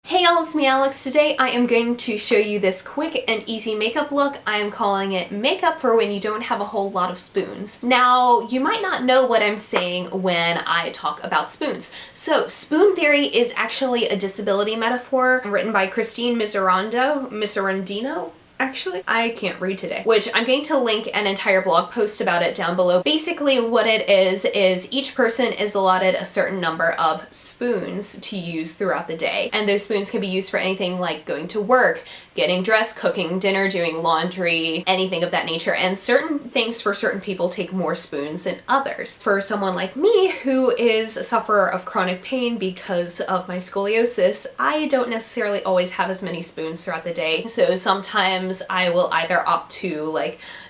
Hey y'all, it's me Alex. Today I am going to show you this quick and easy makeup look. I am calling it makeup for when you don't have a whole lot of spoons. Now, you might not know what I'm saying when I talk about spoons. So, spoon theory is actually a disability metaphor written by Christine Miserandino. Actually, I can't read today, which I'm going to link an entire blog post about it down below. Basically what it is each person is allotted a certain number of spoons to use throughout the day. And those spoons can be used for anything like going to work, getting dressed, cooking dinner, doing laundry, anything of that nature. And certain things for certain people take more spoons than others. For someone like me, who is a sufferer of chronic pain because of my scoliosis, I don't necessarily always have as many spoons throughout the day. So sometimes I will either opt to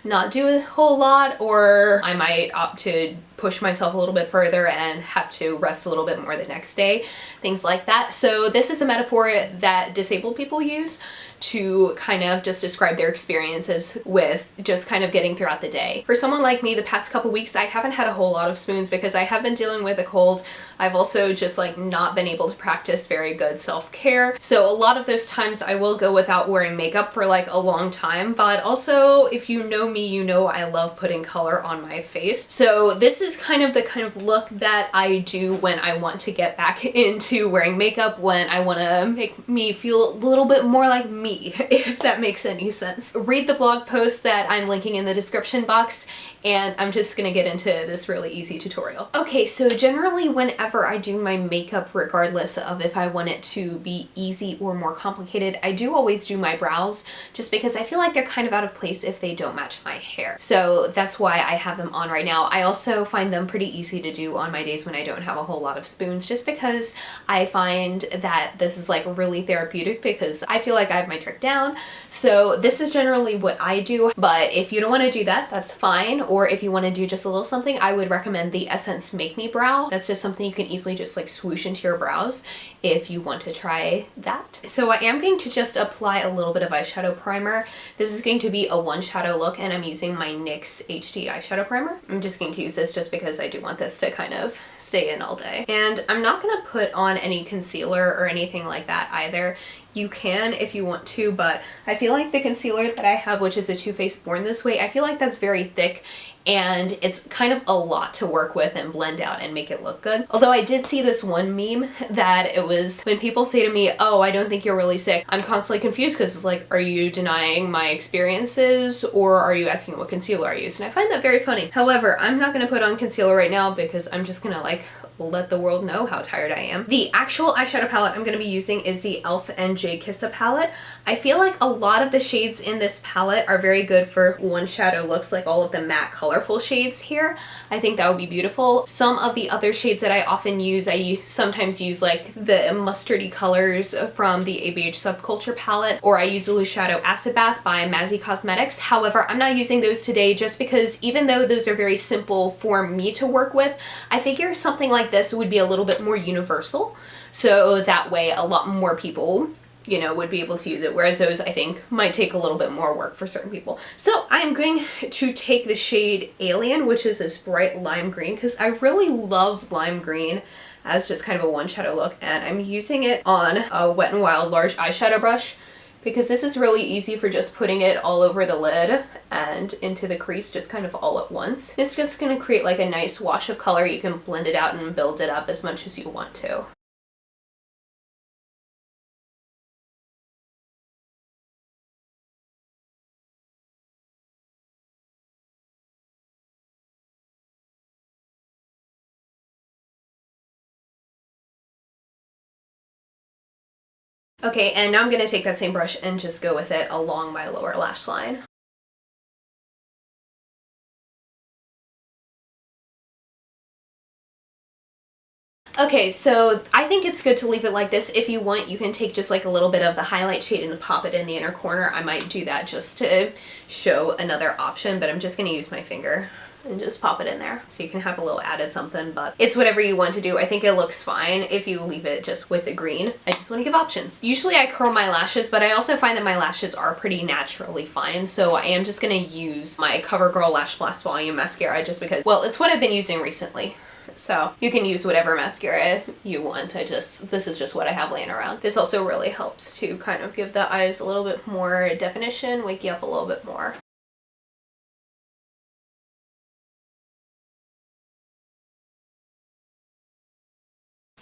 not do a whole lot, or I might opt to push myself a little bit further and have to rest a little bit more the next day, things like that. So this is a metaphor that disabled people use to kind of just describe their experiences with just kind of getting throughout the day. For someone like me, the past couple weeks I haven't had a whole lot of spoons because I have been dealing with a cold. I've also just not been able to practice very good self-care. So a lot of those times I will go without wearing makeup for a long time, but also if you know me, you know I love putting color on my face. So this is kind of the look that I do when I want to get back into wearing makeup, when I want to make me feel a little bit more like me, if that makes any sense. Read the blog post that I'm linking in the description box, and I'm just gonna get into this really easy tutorial. Okay, so generally whenever I do my makeup, regardless of if I want it to be easy or more complicated, I do always do my brows, just because I feel like they're kind of out of place if they don't match my hair. So that's why I have them on right now. I also find them pretty easy to do on my days when I don't have a whole lot of spoons, just because I find that this is really therapeutic, because I feel like I have my trick down. So this is generally what I do, but if you don't want to do that, that's fine. Or if you want to do just a little something, I would recommend the Essence Make Me Brow. That's just something you can easily just swoosh into your brows if you want to try that. So I am going to just apply a little bit of eyeshadow primer. This is going to be a one shadow look, and I'm using my NYX HD Eyeshadow Primer. I'm just going to use this just because I do want this to kind of stay in all day. And I'm not going to put on any concealer or anything like that either. You can if you want to, but I feel like the concealer that I have, which is a Too Faced Born This Way, I feel like that's very thick and it's kind of a lot to work with and blend out and make it look good. Although I did see this one meme that it was when people say to me, oh, I don't think you're really sick, I'm constantly confused because it's are you denying my experiences or are you asking what concealer I use? And I find that very funny. However, I'm not going to put on concealer right now because I'm just gonna let the world know how tired I am. The actual eyeshadow palette I'm going to be using is the e.l.f. and JKissa palette. I feel like a lot of the shades in this palette are very good for one shadow looks, like all of the matte colorful shades here. I think that would be beautiful. Some of the other shades that I often use, I sometimes use the mustardy colors from the ABH Subculture palette, or I use the Loose Shadow Acid Bath by Mazzy Cosmetics. However, I'm not using those today just because even though those are very simple for me to work with, I figure something like this would be a little bit more universal, so that way a lot more people would be able to use it, whereas those I think might take a little bit more work for certain people. So I'm going to take the shade Alien, which is this bright lime green, because I really love lime green as just kind of a one shadow look, and I'm using it on a Wet n Wild large eyeshadow brush because this is really easy for just putting it all over the lid and into the crease just kind of all at once. It's just going to create a nice wash of color. You can blend it out and build it up as much as you want to. Okay, and now I'm going to take that same brush and just go with it along my lower lash line. Okay, so I think it's good to leave it like this. If you want, you can take just a little bit of the highlight shade and pop it in the inner corner. I might do that just to show another option, but I'm just going to use my finger and just pop it in there so you can have a little added something, but it's whatever you want to do. I think it looks fine if you leave it just with the green. I just want to give options. Usually I curl my lashes, but I also find that my lashes are pretty naturally fine, so I am just going to use my Covergirl Lash Blast Volume Mascara just because, well, it's what I've been using recently. So you can use whatever mascara you want. This is just what I have laying around. This also really helps to kind of give the eyes a little bit more definition, wake you up a little bit more.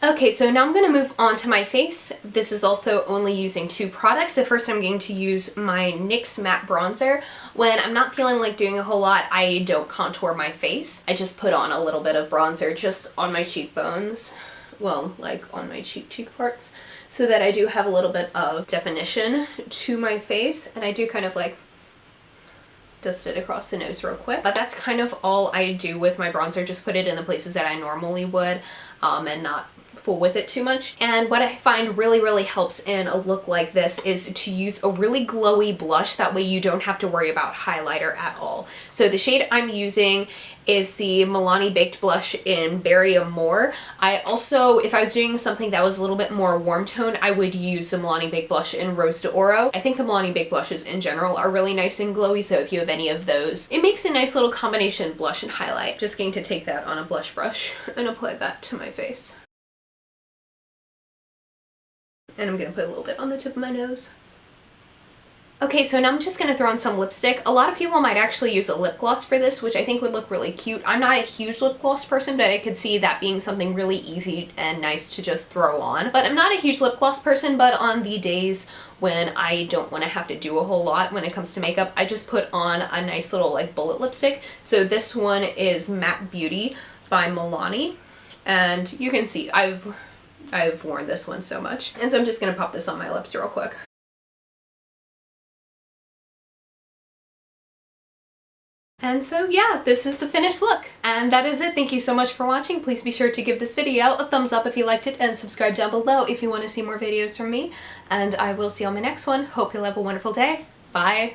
Okay, so now I'm going to move on to my face. This is also only using 2 products. So first I'm going to use my NYX matte bronzer. When I'm not feeling like doing a whole lot, I don't contour my face. I just put on a little bit of bronzer just on my cheekbones. Well, like on my cheek parts, so that I do have a little bit of definition to my face. And I do kind of like dust it across the nose real quick. But that's kind of all I do with my bronzer. Just put it in the places that I normally would and not fool with it too much. And what I find really helps in a look like this is to use a really glowy blush. That way you don't have to worry about highlighter at all. So the shade I'm using is the Milani Baked Blush in Berry Amore. I also, if I was doing something that was a little bit more warm tone, I would use the Milani Baked Blush in Rose d'Oro. I think the Milani Baked Blushes in general are really nice and glowy, so if you have any of those, it makes a nice little combination blush and highlight. Just going to take that on a blush brush and apply that to my face. And I'm going to put a little bit on the tip of my nose. Okay, so now I'm just going to throw on some lipstick. A lot of people might actually use a lip gloss for this, which I think would look really cute. I'm not a huge lip gloss person, but I could see that being something really easy and nice to just throw on. But I'm not a huge lip gloss person, but on the days when I don't want to have to do a whole lot when it comes to makeup, I just put on a nice little like bullet lipstick. So this one is Matte Beauty by Milani. And you can see I've worn this one so much. And so I'm just going to pop this on my lips real quick. And so yeah, this is the finished look. And that is it. Thank you so much for watching. Please be sure to give this video a thumbs up if you liked it and subscribe down below if you want to see more videos from me. And I will see you on my next one. Hope you'll have a wonderful day. Bye!